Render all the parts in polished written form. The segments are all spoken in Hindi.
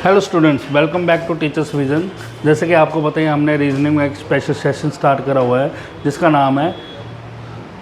Hello students, welcome back to Teachers Vision. जैसे कि आपको पता है हमने रीजनिंग में एक स्पेशल सेशन स्टार्ट करा हुआ है जिसका नाम है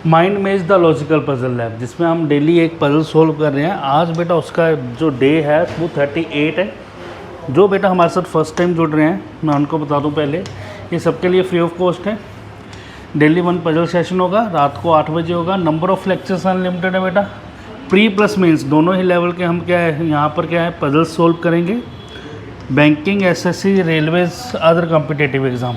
माइंड मेज द लॉजिकल पजल लैब, जिसमें हम डेली एक पजल सोल्व कर रहे हैं। आज बेटा उसका जो डे है वो 38 है। जो बेटा हमारे साथ फर्स्ट टाइम जुड़ रहे हैं मैं उनको बता दूं पहले, ये सबके लिए फ्री ऑफ कॉस्ट है। डेली 1 पजल सेशन होगा, रात को 8 बजे होगा। नंबर ऑफ़ लेक्चर्स अनलिमिटेड है बेटा। प्री प्लस मेंस दोनों ही लेवल के हम क्या है यहाँ पर क्या है पजल सोल्व करेंगे। Banking, SSC, railways, other competitive exam,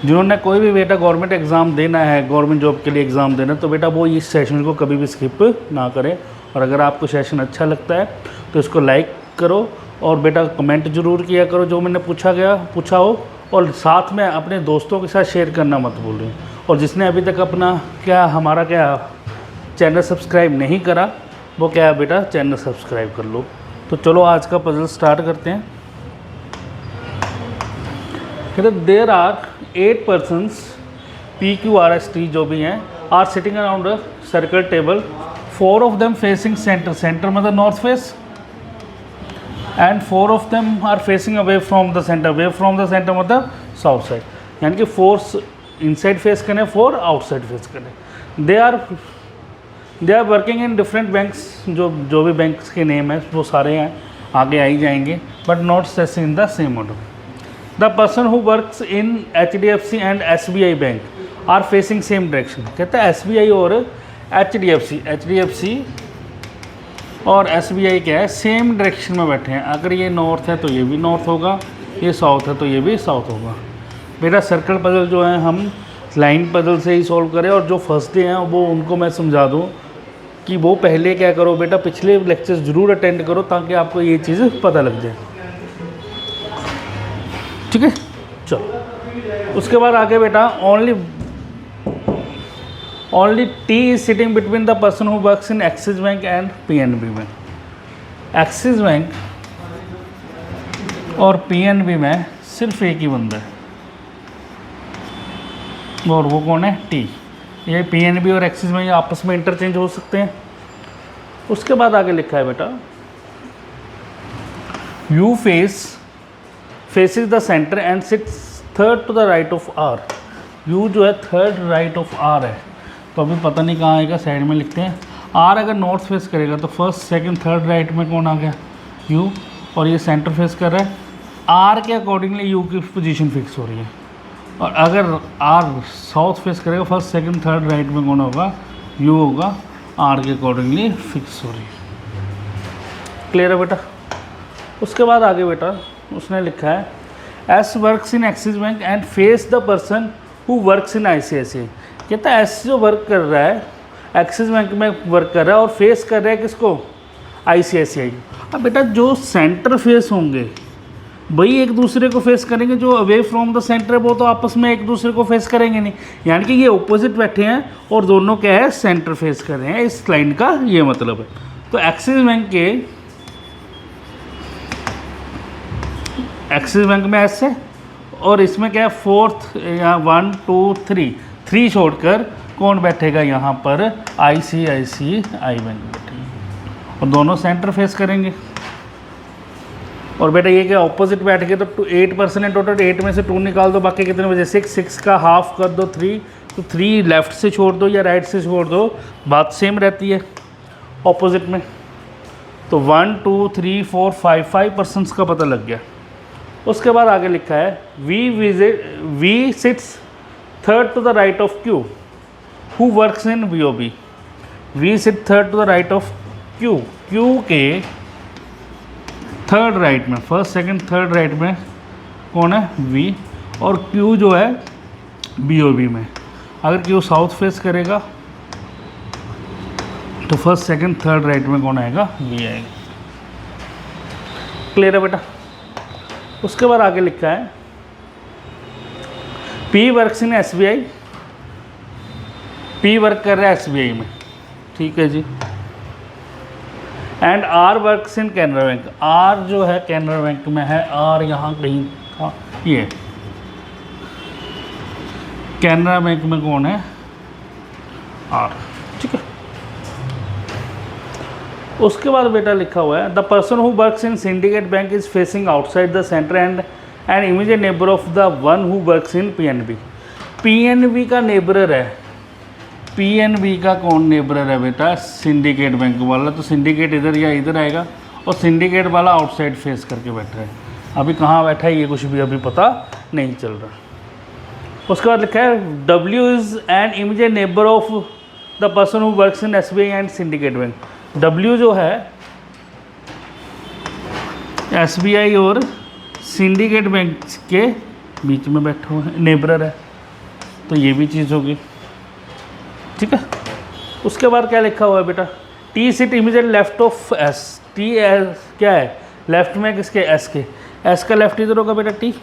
जिन्होंने कोई भी बेटा गवर्नमेंट एग्ज़ाम देना है, गवर्नमेंट जॉब के लिए एग्ज़ाम देना है, तो बेटा वो इस सेशन को कभी भी स्किप ना करें। और अगर आपको सेशन अच्छा लगता है तो इसको लाइक करो और बेटा कमेंट ज़रूर किया करो जो मैंने पूछा हो, और साथ में अपने दोस्तों के साथ शेयर करना मत भूलें। और जिसने अभी तक अपना हमारा चैनल सब्सक्राइब नहीं करा वो क्या है बेटा चैनल सब्सक्राइब कर लो। तो चलो आज का पजल स्टार्ट करते हैं। कहते देर आर 8 persons PQRST जो भी हैं are sitting around a circle table, 4 of them facing centre मतलब north face, and 4 of them are facing away from the centre मतलब साउथ साइड। यानी कि 4 इनसाइड फेस करें, 4 आउटसाइड फेस करें। They are working in different banks, जो भी बैंक्स के नेम है वो सारे हैं आगे आ ही जाएंगे, बट नॉट सेस in the same order. The person who works in HDFC and SBI bank are facing same direction. कहते हैं SBI और HDFC और SBI क्या है सेम डायरेक्शन में बैठे हैं। अगर ये नॉर्थ है तो ये भी नॉर्थ होगा, ये साउथ है तो ये भी साउथ होगा। बेटा सर्कल पजल जो है हम लाइन पजल से ही सॉल्व करें, और जो फर्स्ट डे हैं वो उनको मैं समझा दूँ कि वो पहले क्या करो बेटा पिछले लेक्चर्स ज़रूर अटेंड करो ताकि आपको ये चीज़ पता लग जाए। ठीक है, चलो उसके बाद आगे बेटा only T is sitting between the person who works in axis bank and PNB bank. Axis bank और PNB में सिर्फ एक ही बंदा है और वो कौन है टी। ये PNB और एक्सिस बैंक आपस में इंटरचेंज हो सकते हैं। उसके बाद आगे लिखा है बेटा you faces the centre and sits third to the right of R। U जो है थर्ड राइट ऑफ R है, तो अभी पता नहीं कहाँ आएगा, साइड में लिखते हैं। R अगर नॉर्थ फेस करेगा तो फर्स्ट सेकंड थर्ड राइट में कौन आ गया U, और ये सेंटर फेस कर रहा है। R के अकॉर्डिंगली U की पोजीशन फिक्स हो रही है। और अगर R साउथ फेस करेगा फर्स्ट सेकंड थर्ड राइट में कौन होगा U होगा, R के अकॉर्डिंगली फिक्स हो रही है। क्लियर है बेटा। उसके बाद आगे बेटा उसने लिखा है S works in axis bank and face the person who works in ICICI। कहता है S जो वर्क कर रहा है एक्सिस बैंक में वर्क कर रहा है और फेस कर रहा है किसको ICICI। अब बेटा जो सेंटर फेस होंगे वही एक दूसरे को फेस करेंगे, जो अवे फ्रॉम द सेंटर है वो तो आपस में एक दूसरे को फेस करेंगे नहीं। यानी कि ये ऑपोजिट बैठे हैं और दोनों क्या है सेंटर फेस कर रहे हैं, इस लाइन का ये मतलब है। तो एक्सिस बैंक में S है और इसमें क्या है फोर्थ यहाँ 1 2 3 छोड़कर कौन बैठेगा यहाँ पर ICICI बैंक बैठेगा और दोनों सेंटर फेस करेंगे। और बेटा ये क्या ऑपोजिट बैठ गए तो 8% है टोटल, 8 में से 2 निकाल दो, बाकी कितने बजे 6 का हाफ कर दो 3, तो 3 लेफ्ट से छोड़ दो या राइट से छोड़ दो, बात सेम रहती है ऑपोजिट में। तो 1 2 3 4 5% का पता लग गया। उसके बाद आगे लिखा है V sits third to the right of Q who works in BOB। V sit third to the right of Q के थर्ड राइट में, फर्स्ट सेकंड थर्ड राइट में कौन है V, और Q जो है BOB में। अगर Q साउथ फेस करेगा तो फर्स्ट सेकंड थर्ड राइट में कौन आएगा V आएगा। क्लियर है बेटा। उसके बाद आगे लिखा है P works in SBI, P work कर रहा है SBI में, ठीक है जी। And R works in Canara bank, R जो है कैनरा बैंक में है, R यहाँ कहीं था, ये कैनरा बैंक में कौन है R, ठीक है। उसके बाद बेटा लिखा हुआ है the person who works in syndicate bank is facing outside the centre and immediate neighbour of the one who works in PNB. PNB का नेबरर है, पीएनबी का कौन नेबरर है बेटा? सिंडिकेट बैंक वाला। तो सिंडिकेट इधर या इधर आएगा और सिंडिकेट वाला आउटसाइड फेस करके बैठा है। अभी कहाँ बैठा है ये कुछ भी अभी पता नहीं चल रहा। उसके बाद लिखा है W is an immediate neighbour of the person who works in SBI and syndicate bank. W जो है एसबीआई और सिंडिकेट बैंक के बीच में बैठा हुआ है, नेबरर है, तो ये भी चीज़ होगी। ठीक है। उसके बाद क्या लिखा हुआ है बेटा? T sit immediate left of S. T S क्या है? लेफ्ट में किसके? एस के। एस का लेफ्ट इधर होगा बेटा टी।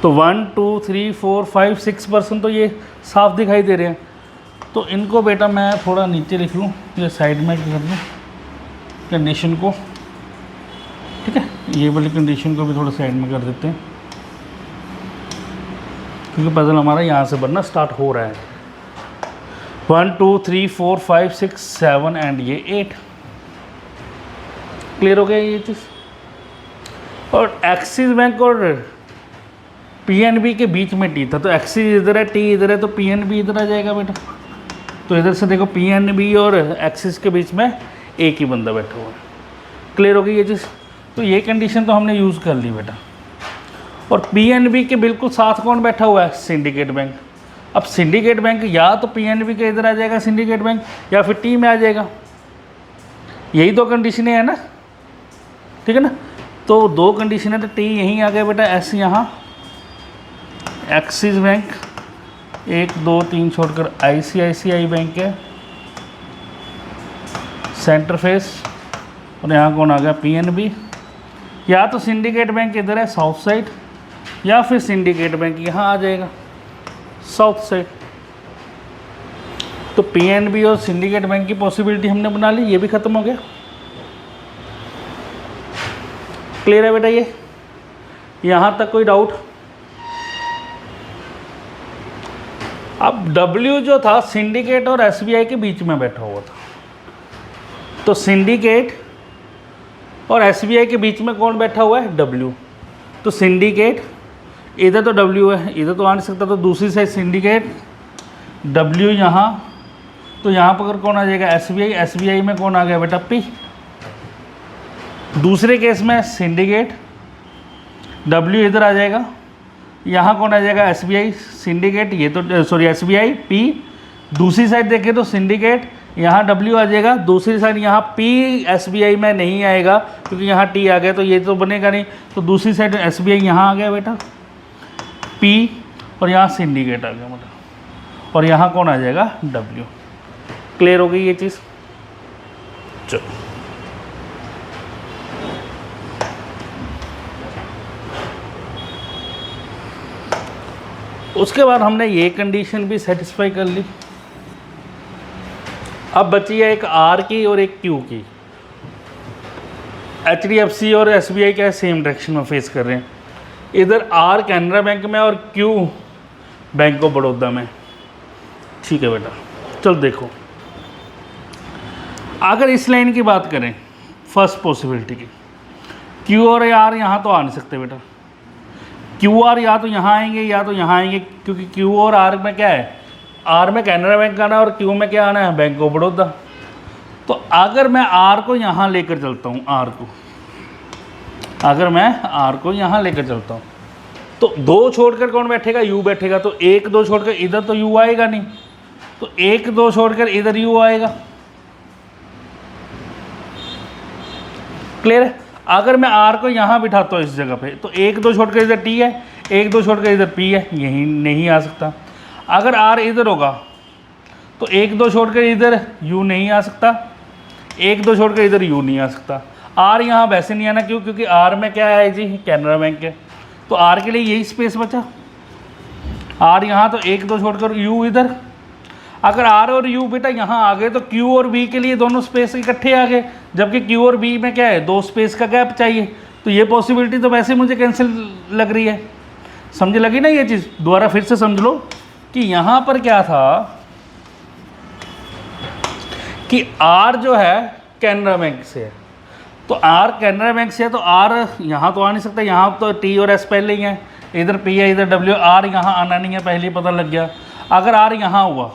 तो 1 2 3 4 5 6% तो ये साफ दिखाई दे रहे हैं। तो इनको बेटा मैं थोड़ा नीचे लिख लूँ, ये साइड में कर लूँ कंडीशन को। ठीक है, ये वाली कंडीशन को भी थोड़ा साइड में कर देते हैं क्योंकि पजल हमारा यहाँ से बनना स्टार्ट हो रहा है। 1 2 3 4 5 6 7 एंड ये 8। क्लियर हो गया ये चीज़। और एक्सिस बैंक और पीएनबी के बीच में टी था, तो एक्सिस इधर है, टी इधर है, तो पीएनबी इधर आ जाएगा बेटा। तो इधर से देखो पीएनबी और एक्सिस के बीच में एक ही बंदा बैठा हुआ है। क्लियर हो गई ये चीज़। तो ये कंडीशन तो हमने यूज़ कर ली बेटा। और पीएनबी के बिल्कुल साथ कौन बैठा हुआ है? Syndicate bank. अब सिंडिकेट बैंक या तो पीएनबी के इधर आ जाएगा सिंडिकेट बैंक, या फिर टी में आ जाएगा। यही दो कंडीशनें हैं ना, ठीक है ना। तो दो कंडीशन है, तो टी यहीं आ गया बेटा, एस यहाँ, एक्सिस बैंक 1 2 3 छोड़कर आईसीआईसीआई बैंक है सेंटर फेस, और यहाँ कौन आ गया? पीएनबी। या तो सिंडिकेट बैंक इधर है साउथ साइड, या फिर सिंडिकेट बैंक यहाँ आ जाएगा साउथ साइड। तो पीएनबी और सिंडिकेट बैंक की पॉसिबिलिटी हमने बना ली, ये भी खत्म हो गया। क्लियर है बेटा ये? यहाँ तक कोई डाउट? अब डब्ल्यू जो था सिंडिकेट और एसबीआई के बीच में बैठा हुआ था, तो सिंडिकेट और एसबीआई के बीच में कौन बैठा हुआ है? डब्ल्यू। तो सिंडिकेट इधर तो डब्ल्यू है, इधर तो आ नहीं सकता, तो दूसरी साइड सिंडिकेट, डब्ल्यू यहाँ, तो यहाँ पर कौन आ जाएगा? एसबीआई। एसबीआई में कौन आ गया बेटा? पी। दूसरे केस में सिंडिकेट, डब्ल्यू इधर आ जाएगा, यहाँ कौन आ जाएगा? एसबीआई। सिंडिकेट ये तो सॉरी एसबीआई, पी। दूसरी साइड देखें तो सिंडिकेट, यहाँ डब्ल्यू आ जाएगा, दूसरी साइड यहाँ पी एसबीआई में नहीं आएगा क्योंकि यहाँ टी आ गया, तो ये तो बनेगा नहीं। तो दूसरी साइड एसबीआई यहाँ आ गया बेटा, पी, और यहाँ सिंडिकेट आ गया बेटा, और यहाँ कौन आ जाएगा? डब्ल्यू। क्लियर हो गई ये चीज़? चलो उसके बाद हमने ये कंडीशन भी सेटिस्फाई कर ली। अब बची है एक आर की और एक क्यू की। एचडीएफसी और एसबीआई क्या सेम डायरेक्शन में फेस कर रहे हैं। इधर आर कैनरा बैंक में और क्यू बैंक ऑफ बड़ौदा में। ठीक है बेटा, चल देखो, अगर इस लाइन की बात करें फर्स्ट पॉसिबिलिटी की, क्यू और आर यहाँ तो आ नहीं सकते बेटा। क्यू आर या तो यहाँ आएंगे या तो यहाँ आएंगे, क्योंकि क्यू और आर में क्या है? आर में कैनरा बैंक आना है और क्यू में क्या आना है? Bank of Baroda. तो अगर मैं आर को यहाँ लेकर चलता हूँ, आर को अगर मैं आर को यहाँ लेकर चलता हूँ, तो 2 छोड़कर कौन बैठेगा? यू बैठेगा। तो 1 2 छोड़कर इधर तो यू आएगा नहीं, तो 1 2 छोड़कर इधर यू आएगा। क्लियर है? अगर मैं आर को यहाँ बिठाता हूँ इस जगह पे, तो 1 2 छोड़कर इधर टी है, 1 2 छोड़कर इधर पी है, यही नहीं आ सकता। अगर आर इधर होगा तो 1 2 छोड़कर इधर यू नहीं आ सकता, 1 2 छोड़कर इधर यू नहीं आ सकता। आर यहाँ वैसे नहीं आना, क्यों? क्योंकि आर में क्या है जी? कैनरा बैंक है। तो आर के लिए यही स्पेस बचा, आर यहाँ, तो 1 2 छोड़कर यू इधर। अगर आर और यू बेटा यहाँ आ गए तो क्यू और बी के लिए दोनों स्पेस इकट्ठे आ गए, जबकि क्यू और बी में क्या है? 2 स्पेस का गैप चाहिए। तो ये पॉसिबिलिटी तो वैसे मुझे कैंसिल लग रही है। समझ लगी ना ये चीज़? दोबारा फिर से समझ लो कि यहाँ पर क्या था कि आर जो है कैनरा बैंक से है। तो आर कैनरा बैंक से है तो आर यहाँ तो आ नहीं सकता, यहाँ तो टी और एस पहले ही है, इधर पी है इधर डब्ल्यू, आर यहाँ आना नहीं है, पहले ही पता लग गया। अगर आर यहाँ हुआ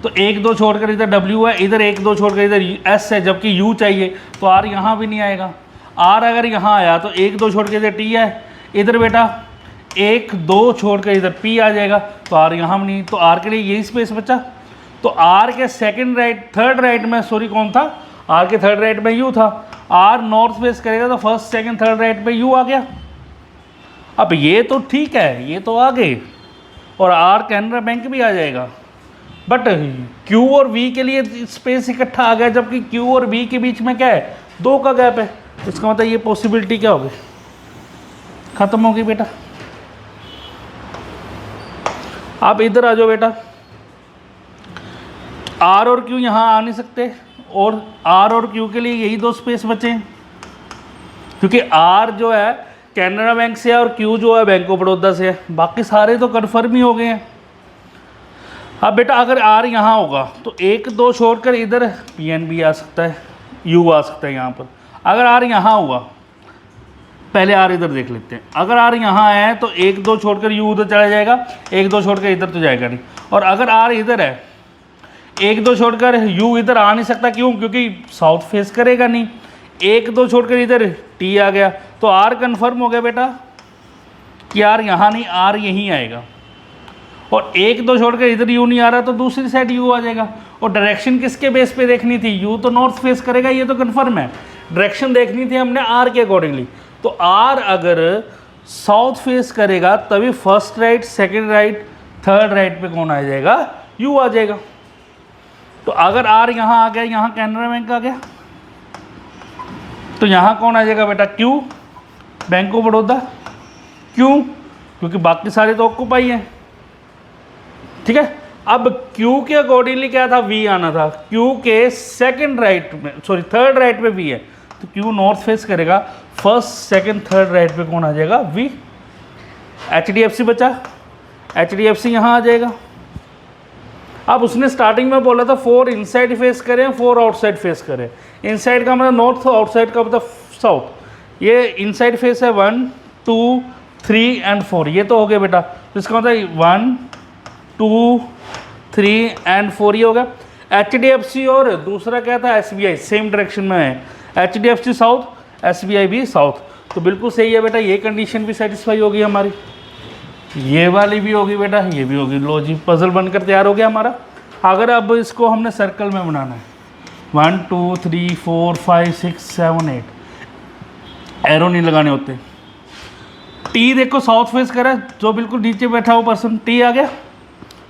तो 1 2 छोड़कर इधर डब्ल्यू है, इधर 1 2 छोड़कर इधर एस है, जबकि यू चाहिए तो आर यहाँ भी नहीं आएगा। आर अगर यहाँ आया तो 1 2 छोड़ के इधर टी है, इधर बेटा 1 2 छोड़ कर इधर पी आ जाएगा, तो आर यहाँ भी नहीं, तो आर के लिए यही स्पेस बचा। तो आर के थर्ड राइट में सॉरी कौन था, आर के थर्ड राइट में यू था। आर नॉर्थ फेस करेगा तो फर्स्ट सेकंड थर्ड राइट पे यू आ गया। अब ये तो ठीक है, ये तो आ गए, और आर कैनरा बैंक भी आ जाएगा, बट क्यू और वी के लिए स्पेस इकट्ठा आ गया, जबकि क्यू और वी के बीच में क्या है, 2 का गैप है। इसका मतलब ये पॉसिबिलिटी क्या होगी, खत्म होगी बेटा। आप इधर आ जाओ बेटा, आर और क्यू यहाँ आ नहीं सकते, और आर और क्यू के लिए यही 2 स्पेस बचे हैं, क्योंकि आर जो है कैनरा बैंक से है और क्यू जो है बैंक ऑफ बड़ौदा से है, बाकी सारे तो कन्फर्म ही हो गए हैं। अब बेटा अगर आर यहाँ होगा तो 1 2 छोड़कर इधर पी एन बी आ सकता है, यू आ सकता है यहाँ पर। अगर आर यहाँ हुआ, पहले आर इधर देख लेते हैं, अगर आर यहाँ है तो 1 2 छोड़कर यू उधर चला जाएगा, 1 2 छोड़कर इधर तो जाएगा नहीं। और अगर आर इधर है, 1 2 छोड़कर यू इधर आ नहीं सकता, क्यों, क्योंकि साउथ फेस करेगा नहीं। 1 2 छोड़कर इधर टी आ गया, तो आर कन्फर्म हो गया बेटा कि आर यहाँ नहीं, आर यहीं आएगा। और 1 2 छोड़कर इधर यू नहीं आ रहा तो दूसरी साइड यू आ जाएगा। और डायरेक्शन किसके बेस पे देखनी थी, यू तो नॉर्थ फेस करेगा, ये तो कन्फर्म है। डायरेक्शन देखनी थी हमने आर के अकॉर्डिंगली, तो आर अगर साउथ फेस करेगा तभी first right second right third right पे कौन आ जाएगा, यू आ जाएगा। तो अगर आर यहाँ आ गया, यहाँ कैनरा बैंक आ गया, तो यहाँ कौन आ जाएगा बेटा, क्यू, बैंक ऑफ बड़ौदा। क्यों, क्योंकि बाकी सारे तो ऑक्यूपाई हैं, ठीक है। अब क्यू के अकॉर्डिंगली क्या था, वी आना था, क्यू के सेकंड राइट में सॉरी थर्ड राइट पे वी है, तो क्यू नॉर्थ फेस करेगा, फर्स्ट सेकंड थर्ड राइट पे कौन आ जाएगा, वी। HDFC बचा, HDFC यहाँ आ जाएगा। अब उसने स्टार्टिंग में बोला था 4 इनसाइड फेस करें 4 आउटसाइड फेस करें। इनसाइड का मतलब नॉर्थ, आउटसाइड का मतलब साउथ। ये इनसाइड फेस है 1 2 3 एंड 4, ये तो हो गया बेटा। तो इसका मतलब 1 2 3 एंड 4 ये हो गया। HDFC और दूसरा क्या था, SBI, सेम डायरेक्शन में है। HDFC साउथ, SBI भी साउथ, तो बिल्कुल सही है बेटा। ये कंडीशन भी सेटिस्फाई होगी हमारी, ये वाली भी होगी बेटा, ये भी होगी। लो जी, पजल बनकर तैयार हो गया हमारा। अगर अब इसको हमने सर्कल में बनाना है, 1 2 3 4 5 6 7 8, एरो नहीं लगाने होते। टी देखो साउथ फेस करा, जो बिल्कुल नीचे बैठा हो पर्सन, टी आ गया।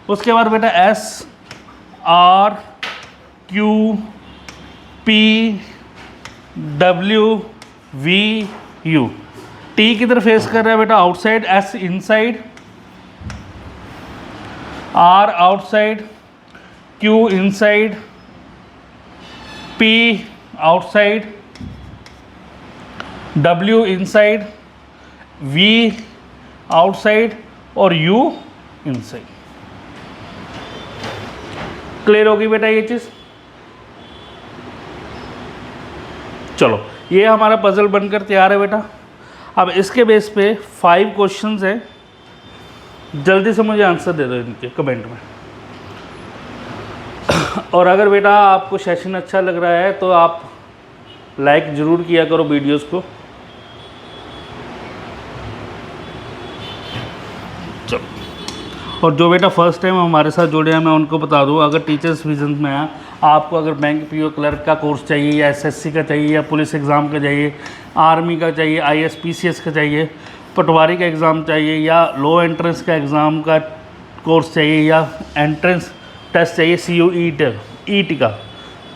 उसके बाद बेटा S R Q P W V U। T किधर फेस कर रहा है बेटा, outside, S inside, R outside, Q inside, P outside, W inside, V outside और U इनसाइड। क्लियर होगी बेटा ये चीज़। चलो, ये हमारा पजल बनकर तैयार है बेटा। अब इसके बेस पे 5 क्वेश्चंस हैं, जल्दी से मुझे आंसर दे दो इनके कमेंट में। और अगर बेटा आपको सेशन अच्छा लग रहा है तो आप लाइक ज़रूर किया करो वीडियोस को। चलो, और जो बेटा फर्स्ट टाइम हमारे साथ जुड़े हैं, मैं उनको बता दूं, अगर टीचर्स विजन में है, आपको अगर बैंक पीओ क्लर्क का कोर्स चाहिए या एसएससी का चाहिए या पुलिस एग्ज़ाम का चाहिए, आर्मी का चाहिए, आईएएस पीसीएस का चाहिए, पटवारी का एग्ज़ाम चाहिए या लो एंट्रेंस का एग्ज़ाम का कोर्स चाहिए या एंट्रेंस टेस्ट चाहिए CUET का,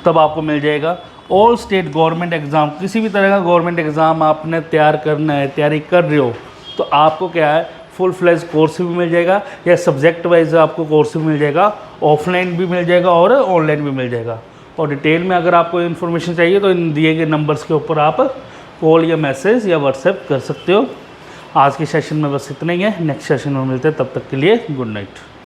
तब आपको मिल जाएगा। ऑल स्टेट गवर्नमेंट एग्ज़ाम, किसी भी तरह का गवर्नमेंट एग्ज़ाम आपने तैयार करना है, तैयारी कर रहे हो, तो आपको क्या है, फुल फ्लेज कोर्स भी मिल जाएगा या सब्जेक्ट वाइज आपको कोर्स भी मिल जाएगा, ऑफलाइन भी मिल जाएगा और ऑनलाइन भी मिल जाएगा। और डिटेल में अगर आपको इन्फॉर्मेशन चाहिए तो इन दिए गए नंबर्स के ऊपर आप कॉल या मैसेज या व्हाट्सएप कर सकते हो। आज के सेशन में बस इतना ही है, नेक्स्ट सेशन में मिलते हैं, तब तक के लिए गुड नाइट।